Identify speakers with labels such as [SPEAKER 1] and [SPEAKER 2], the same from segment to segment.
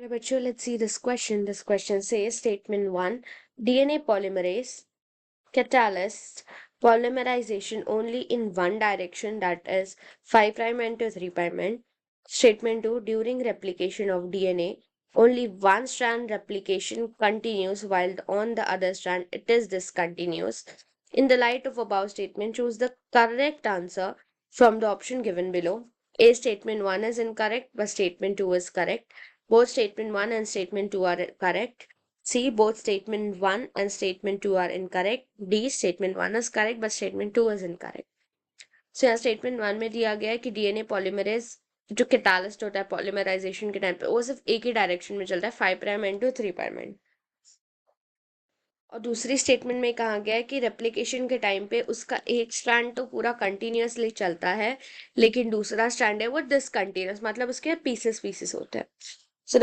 [SPEAKER 1] Okay, bachcho, let's see this question. This question says statement 1, DNA polymerase catalysts polymerization only in one direction, that is 5' end to 3' end. Statement 2, during replication of DNA, only one strand replication continues while on the other strand it is discontinuous. In the light of above statement, choose the correct answer from the option given below. A, statement 1 is incorrect, but statement 2 is correct. Both statement 1 and statement 2 are correct. C, both statement 1 and statement 2 are incorrect. D, statement 1 is correct but statement 2 is incorrect. So यहाँ statement 1 में दिया गया है कि DNA polymerase जो catalyst होता है polymerisation के टाइम पे वो सिर्फ एक ही डायरेक्शन में चलता है 5' एंड टू 3' एंड। और दूसरी स्टेटमेंट में कहा गया है कि रेप्लिकेशन के टाइम पे उसका एक स्ट्रैंड तो पूरा कंटिन्यूअसली चलता है लेकिन दूसरा स्ट्रैंड है वो डिसकंटिन्यूअस, मतलब उसके पीसेस पीसेस होते हैं. सो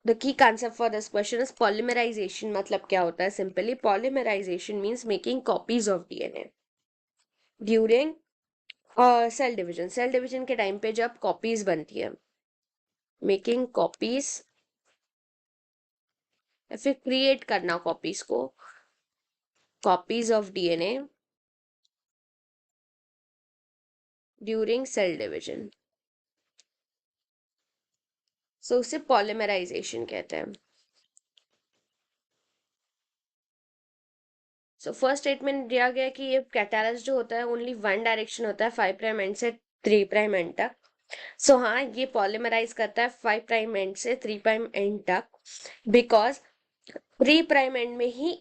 [SPEAKER 1] the key concept for this question is polymerization. मतलब क्या होता है? Simply polymerization means making copies of DNA during cell division. Cell division के टाइम पे जब copies बनती है, making copies या फिर create करना copies को, copies of DNA during cell division. So उसे polymerization कहते हैं. सो फर्स्ट स्टेटमेंट दिया गया कि ये कैटालिस्ट जो होता है ओनली वन डायरेक्शन होता है 5' एंड से 3' एंड तक. सो हाँ, ये पॉलीमराइज करता है 5' एंड से 3' एंड तक बिकॉज 3' एंड में ही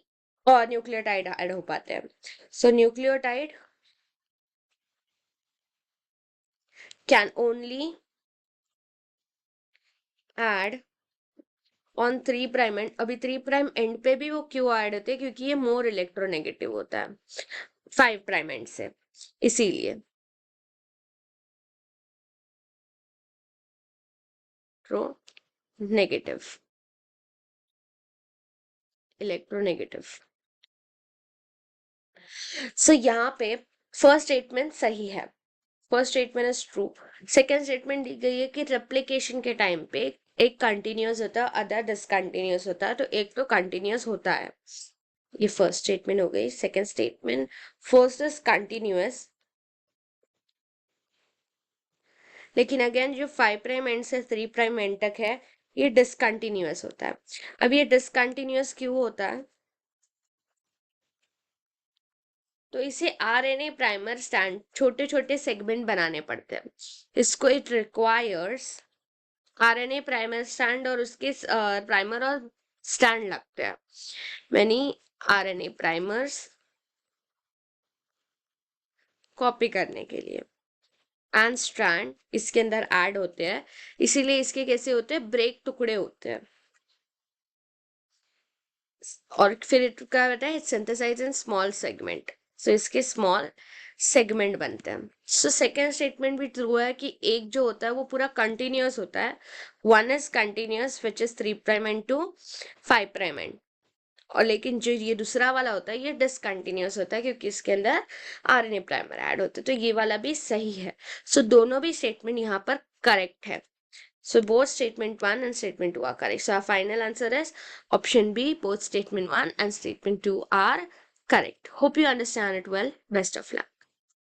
[SPEAKER 1] और न्यूक्लियोटाइड ऐड हो पाते हैं. So nucleotide can only add on 3' end. अभी 3' एंड पे भी वो क्यों ऐड होते हैं? क्योंकि ये मोर इलेक्ट्रोनेगेटिव होता है 5' एंड से, इसीलिए नेगेटिव इलेक्ट्रोनेगेटिव. सो यहाँ पे फर्स्ट स्टेटमेंट सही है, first statement is true. Second statement दी गई है कि रेप्लिकेशन के टाइम पे एक कंटिन्यूअस होता है अदर डिसकंटिन्यूअस होता है, तो एक तो कंटिन्यूअस होता है. ये फर्स्ट स्टेटमेंट हो गई. Second statement, first is continuous लेकिन अगेन जो 5' एंड से 3' एंड तक है ये डिसकंटिन्यूअस होता है. अब ये डिसकंटिन्यूअस क्यों होता है? तो इसे आरएनए प्राइमर स्टैंड छोटे छोटे सेगमेंट बनाने पड़ते हैं. इसको it requires RNA primer stand और उसके प्राइमर और स्टैंड लगते हैं. मैनी आरएनए प्राइमर्स कॉपी करने के लिए एंड स्ट्रैंड इसके अंदर ऐड होते हैं, इसीलिए इसके कैसे होते हैं? ब्रेक टुकड़े होते हैं. और फिर क्या होता है? Synthesize in small segment. So इसके स्मॉल सेगमेंट बनते हैं. सो सेकेंड स्टेटमेंट भी ट्रू है कि एक जो होता है वो पूरा कंटिन्यूअस होता है. One is continuous which is 3' end to 5' end. और लेकिन जो ये दूसरा वाला होता है ये डिसकंटिन्यूअस होता है क्योंकि इसके अंदर आरएनए प्राइमर ऐड होता है. तो ये वाला भी सही है. सो दोनों भी स्टेटमेंट यहाँ पर करेक्ट है. So both statement 1 and statement 2 are correct. So our final answer is option B. Both statement 1 and statement 2 are correct. Hope you understand it well. Best of luck.